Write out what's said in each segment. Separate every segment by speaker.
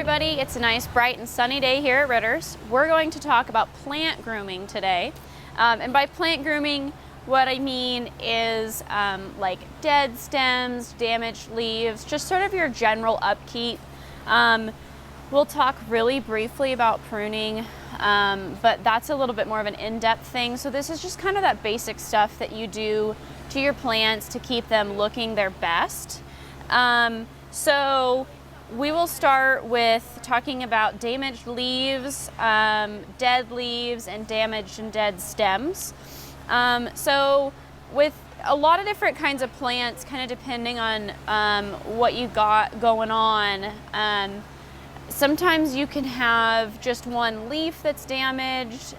Speaker 1: everybody, it's a nice bright and sunny day here at Ritter's. We're going to talk about plant grooming today. And by plant grooming, what I mean is like dead stems, damaged leaves, just sort of your general upkeep. We'll talk really briefly about pruning, but that's a little bit more of an in-depth thing. So this is just kind of that basic stuff that you do to your plants to keep them looking their best. So we will start with talking about damaged leaves, dead leaves, and damaged and dead stems. So with a lot of different kinds of plants, kind of depending on what you got going on, sometimes you can have just one leaf that's damaged.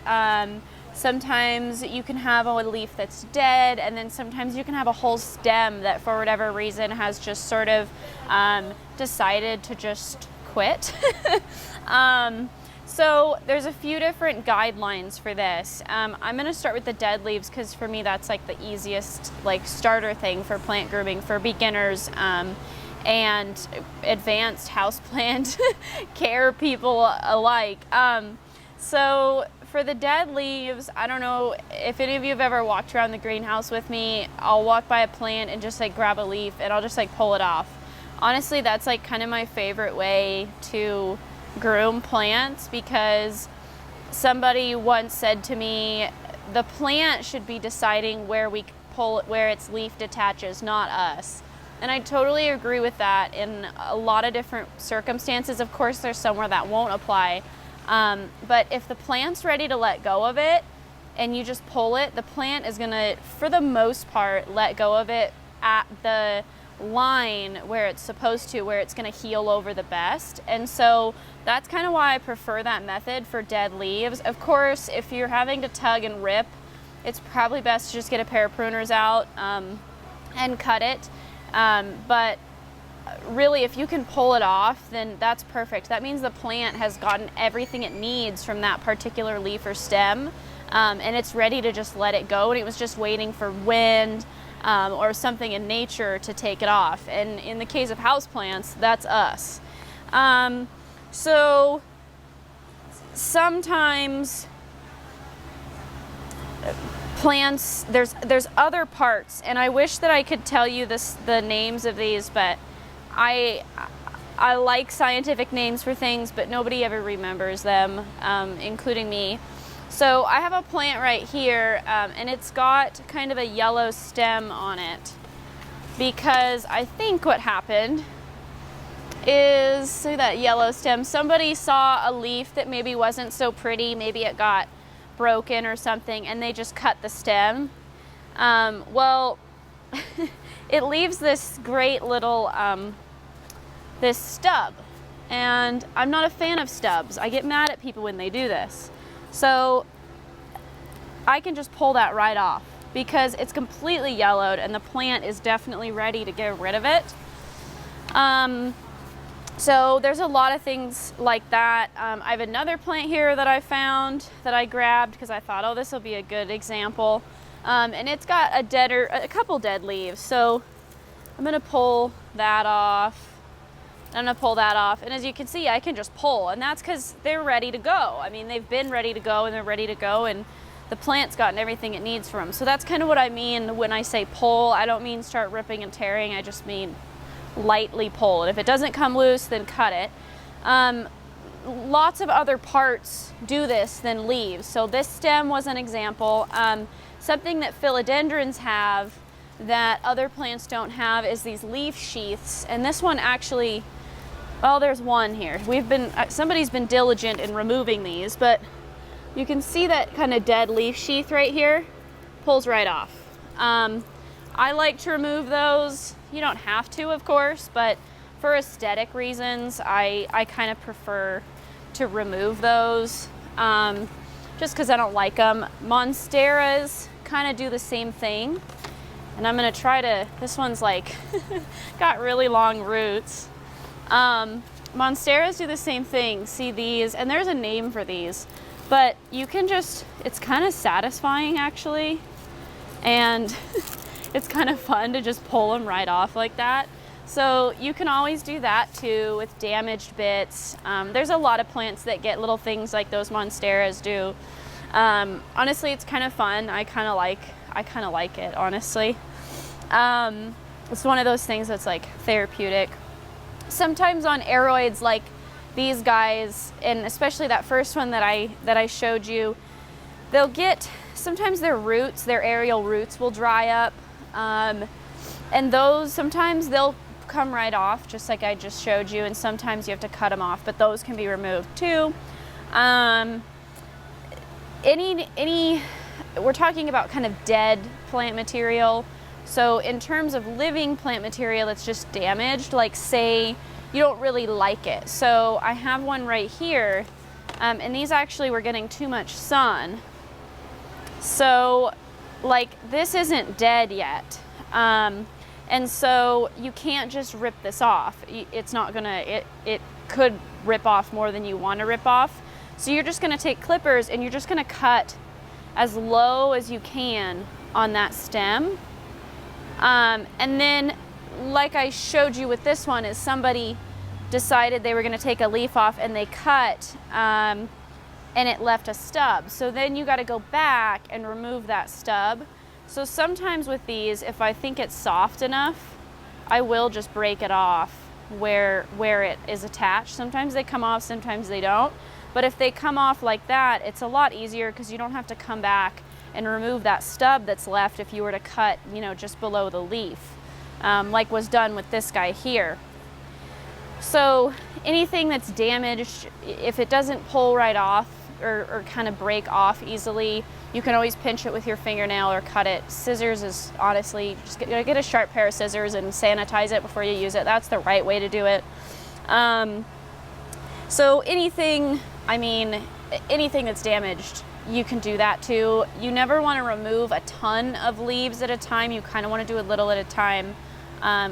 Speaker 1: Sometimes you can have a leaf that's dead, and then sometimes you can have a whole stem that for whatever reason has just sort of decided to just quit. So there's a few different guidelines for this. I'm going to start with the dead leaves because for me that's like the easiest like starter thing for plant grooming for beginners and advanced houseplant care people alike. So for the dead leaves, I don't know if any of you have ever walked around the greenhouse with me. I'll walk by a plant and just like grab a leaf and I'll just like pull it off. Honestly, that's like kind of my favorite way to groom plants because somebody once said to me, the plant should be deciding where we pull it, where its leaf detaches, not us. And I totally agree with that in a lot of different circumstances. Of course, there's somewhere that won't apply. But if the plant's ready to let go of it and you just pull it, the plant is gonna, for the most part, let go of it at the line where it's supposed to, where it's gonna heal over the best. And so that's kind of why I prefer that method for dead leaves. Of course, if you're having to tug and rip, it's probably best to just get a pair of pruners out and cut it. But really, if you can pull it off, then that's perfect. That means the plant has gotten everything it needs from that particular leaf or stem, and it's ready to just let it go, and it was just waiting for wind or something in nature to take it off. And in the case of houseplants, that's us. So sometimes plants, there's other parts, and I wish that I could tell you the names of these, but I like scientific names for things, but nobody ever remembers them, including me. So I have a plant right here, and it's got kind of a yellow stem on it because I think what happened is, see that yellow stem, somebody saw a leaf that maybe wasn't so pretty, maybe it got broken or something, and they just cut the stem. Well, it leaves this great little this stub, and I'm not a fan of stubs. I get mad at people when they do this. So I can just pull that right off because it's completely yellowed and the plant is definitely ready to get rid of it. So there's a lot of things like that. I have another plant here that I found that I grabbed because I thought, oh, this will be a good example. And it's got a couple dead leaves. So I'm gonna pull that off. I'm gonna pull that off. And as you can see, I can just pull, and that's because they're ready to go. I mean, they've been ready to go and they're ready to go, and the plant's gotten everything it needs from them. So that's kind of what I mean when I say pull. I don't mean start ripping and tearing. I just mean lightly pull. And if it doesn't come loose, then cut it. Lots of other parts do this than leaves. So this stem was an example. Something that philodendrons have that other plants don't have is these leaf sheaths. And this one actually, well, there's one here. Somebody's been diligent in removing these, but you can see that kind of dead leaf sheath right here pulls right off. I like to remove those. You don't have to, of course, but for aesthetic reasons, I kind of prefer to remove those just because I don't like them. Monsteras kind of do the same thing. And I'm gonna try to, this one's like, got really long roots. Monsteras do the same thing. See these, and there's a name for these, but you can just, it's kind of satisfying actually. And it's kind of fun to just pull them right off like that. So you can always do that too with damaged bits. There's a lot of plants that get little things like those Monsteras do. Honestly, it's kind of fun. I kind of like it, honestly. It's one of those things that's like therapeutic. Sometimes on aeroids like these guys, and especially that first one that I showed you, they'll get, sometimes their roots, their aerial roots will dry up. And those, sometimes they'll come right off, just like I just showed you, and sometimes you have to cut them off, but those can be removed too. We're talking about kind of dead plant material. So in terms of living plant material that's just damaged, like say you don't really like it. So I have one right here, and these actually were getting too much sun. So like this isn't dead yet. And so you can't just rip this off. It's not gonna, it could rip off more than you want to rip off. So you're just gonna take clippers and you're just gonna cut as low as you can on that stem. And then, like I showed you with this one, is somebody decided they were going to take a leaf off and they cut, and it left a stub. So then you got to go back and remove that stub. So sometimes with these, if I think it's soft enough, I will just break it off where it is attached. Sometimes they come off, sometimes they don't. But if they come off like that, it's a lot easier because you don't have to come back and remove that stub that's left if you were to cut, you know, just below the leaf, like was done with this guy here. So anything that's damaged, if it doesn't pull right off or kind of break off easily, you can always pinch it with your fingernail or cut it. Scissors is honestly, just get a sharp pair of scissors and sanitize it before you use it. That's the right way to do it. So anything, I mean, anything that's damaged, you can do that too. You never want to remove a ton of leaves at a time. You kind of want to do a little at a time,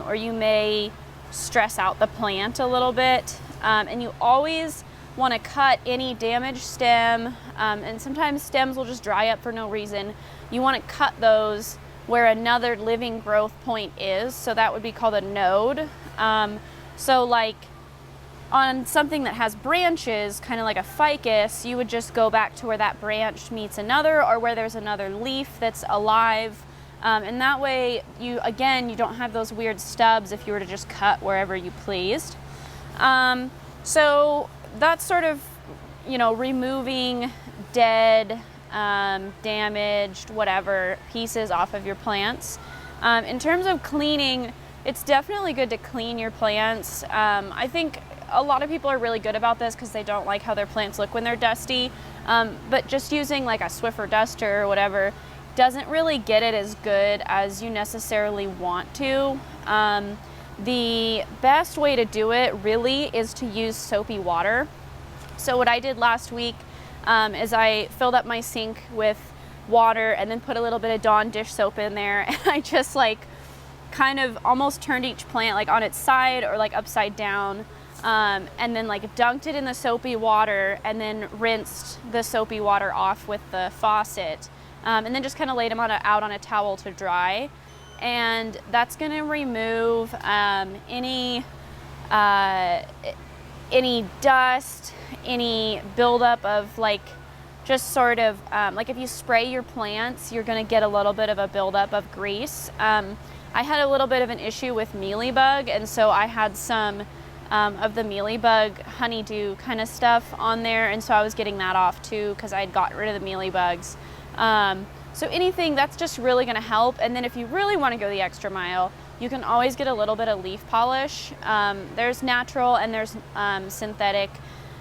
Speaker 1: or you may stress out the plant a little bit. And you always want to cut any damaged stem, and sometimes stems will just dry up for no reason. You want to cut those where another living growth point is, so that would be called a node. So like on something that has branches, kind of like a ficus, you would just go back to where that branch meets another, or where there's another leaf that's alive. And that way, you don't have those weird stubs if you were to just cut wherever you pleased. So that's sort of, you know, removing dead, damaged, whatever, pieces off of your plants. In terms of cleaning, it's definitely good to clean your plants. I think a lot of people are really good about this because they don't like how their plants look when they're dusty. But just using like a Swiffer duster or whatever doesn't really get it as good as you necessarily want to. The best way to do it really is to use soapy water. So what I did last week is I filled up my sink with water and then put a little bit of Dawn dish soap in there, and I just like kind of almost turned each plant like on its side or like upside down, and then like dunked it in the soapy water and then rinsed the soapy water off with the faucet, and then just kind of laid them out on a towel to dry. And that's going to remove any dust, any buildup of like just sort of like if you spray your plants, you're going to get a little bit of a buildup of grease. I had a little bit of an issue with mealybug, and so I had some of the mealybug honeydew kind of stuff on there, and so I was getting that off too because I had gotten rid of the mealybugs. So anything that's just really going to help. And then if you really want to go the extra mile, you can always get a little bit of leaf polish. There's natural and there's synthetic.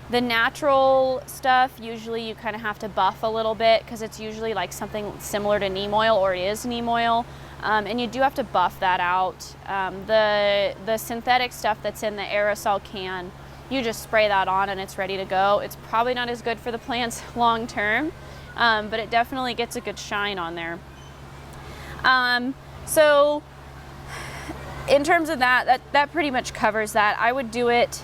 Speaker 1: The natural stuff, usually you kind of have to buff a little bit because it's usually like something similar to neem oil, or it is neem oil. And you do have to buff that out. The synthetic stuff that's in the aerosol can, you just spray that on and it's ready to go. It's probably not as good for the plants long term, but it definitely gets a good shine on there. So in terms of that pretty much covers that. I would do it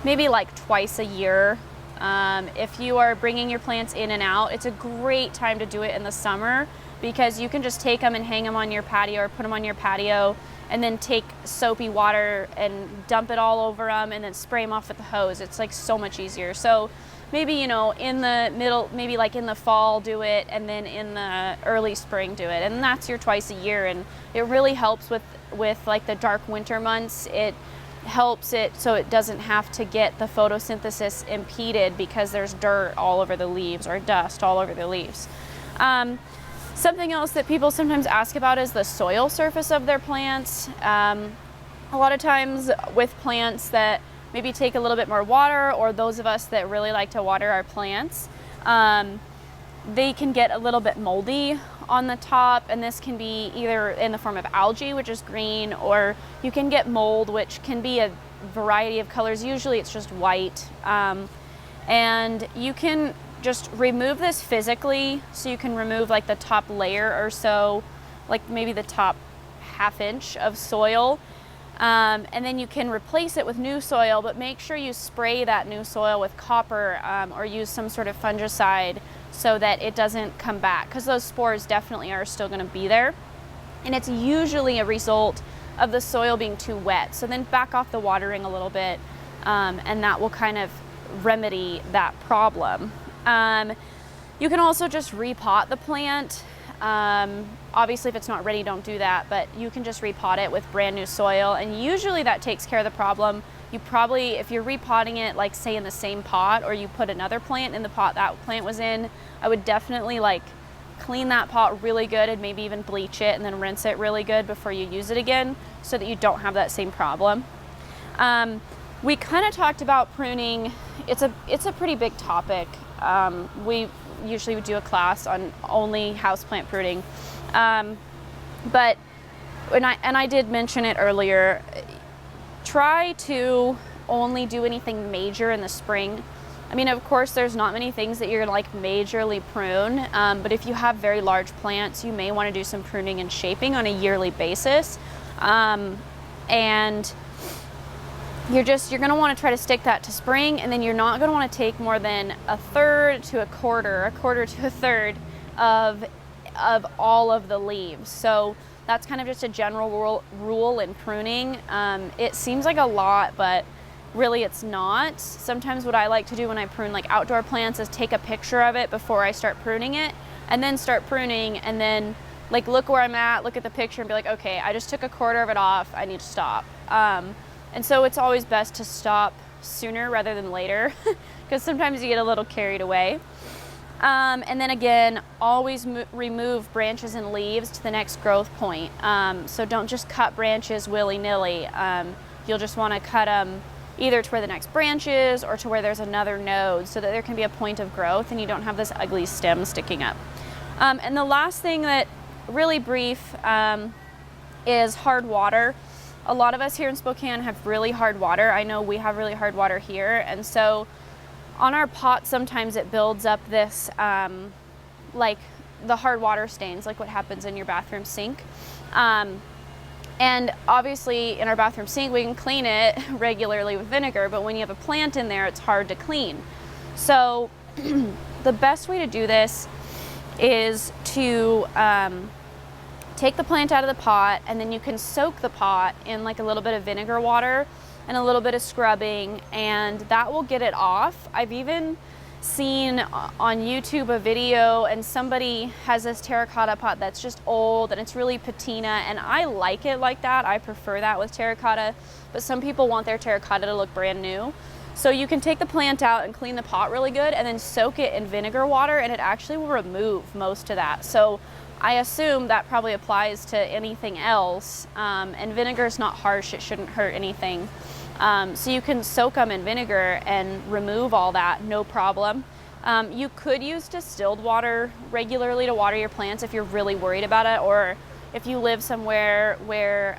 Speaker 1: maybe like twice a year. If you are bringing your plants in and out, it's a great time to do it in the summer because you can just take them and hang them on your patio or put them on your patio and then take soapy water and dump it all over them and then spray them off with the hose. It's like so much easier. So maybe, you know, in the middle, maybe like in the fall do it, and then in the early spring do it. And that's your twice a year. And it really helps with like the dark winter months. It helps it so it doesn't have to get the photosynthesis impeded because there's dirt all over the leaves or dust all over the leaves. Something else that people sometimes ask about is the soil surface of their plants. A lot of times with plants that maybe take a little bit more water, or those of us that really like to water our plants, they can get a little bit moldy on the top, and this can be either in the form of algae, which is green, or you can get mold, which can be a variety of colors. Usually it's just white. And you can just remove this physically. So you can remove like the top layer or so, like maybe the top ½ inch of soil. And then you can replace it with new soil, but make sure you spray that new soil with copper, or use some sort of fungicide so that it doesn't come back, because those spores definitely are still going to be there. And it's usually a result of the soil being too wet. So then back off the watering a little bit, and that will kind of remedy that problem. You can also just repot the plant. Obviously if it's not ready, don't do that, but you can just repot it with brand new soil, and usually that takes care of the problem. You probably, if you're repotting it, like say in the same pot, or you put another plant in the pot that plant was in, I would definitely like clean that pot really good and maybe even bleach it and then rinse it really good before you use it again, so that you don't have that same problem. We kind of talked about pruning. It's a pretty big topic. We usually would do a class on only houseplant pruning, but I did mention it earlier. Try to only do anything major in the spring. I mean, of course, there's not many things that you're gonna like majorly prune, but if you have very large plants, you may want to do some pruning and shaping on a yearly basis, and you're going to want to try to stick that to spring, and then you're not going to want to take more than a third to a quarter to a third of all of the leaves. So that's kind of just a general rule in pruning. It seems like a lot, but really it's not. Sometimes what I like to do when I prune like outdoor plants is take a picture of it before I start pruning it, and then start pruning, and then like look where I'm at, look at the picture and be like, okay, I just took a quarter of it off, I need to stop. And so it's always best to stop sooner rather than later, because sometimes you get a little carried away. And then again, always remove branches and leaves to the next growth point. So don't just cut branches willy-nilly. You'll just want to cut them either to where the next branch is or to where there's another node, so that there can be a point of growth and you don't have this ugly stem sticking up. And the last thing that, really brief, is hard water. A lot of us here in Spokane have really hard water. I know we have really hard water here, and so on our pot sometimes it builds up this like the hard water stains, like what happens in your bathroom sink. And obviously in our bathroom sink we can clean it regularly with vinegar, but when you have a plant in there it's hard to clean. So the best way to do this is to take the plant out of the pot, and then you can soak the pot in like a little bit of vinegar water and a little bit of scrubbing, and that will get it off. I've even seen on YouTube a video, and somebody has this terracotta pot that's just old and it's really patina, and I like it like that. I prefer that with terracotta, but some people want their terracotta to look brand new. So you can take the plant out and clean the pot really good and then soak it in vinegar water, and it actually will remove most of that. So I assume that probably applies to anything else, and vinegar is not harsh, it shouldn't hurt anything. So you can soak them in vinegar and remove all that, no problem. You could use distilled water regularly to water your plants if you're really worried about it, or if you live somewhere where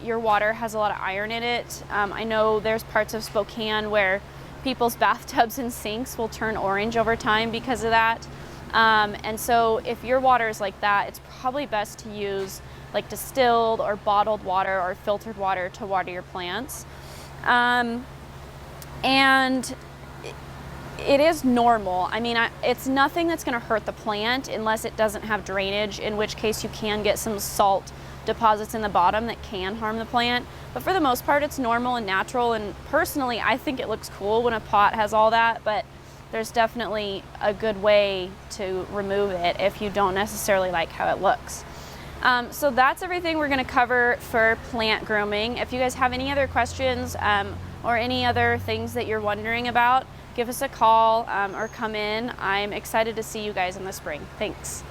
Speaker 1: your water has a lot of iron in it. I know there's parts of Spokane where people's bathtubs and sinks will turn orange over time because of that. And so if your water is like that, it's probably best to use like distilled or bottled water or filtered water to water your plants. And it is normal. I mean, it's nothing that's going to hurt the plant unless it doesn't have drainage, in which case you can get some salt deposits in the bottom that can harm the plant. But for the most part, it's normal and natural, and personally, I think it looks cool when a pot has all that, but there's definitely a good way to remove it if you don't necessarily like how it looks. So that's everything we're going to cover for plant grooming. If you guys have any other questions or any other things that you're wondering about, give us a call or come in. I'm excited to see you guys in the spring. Thanks.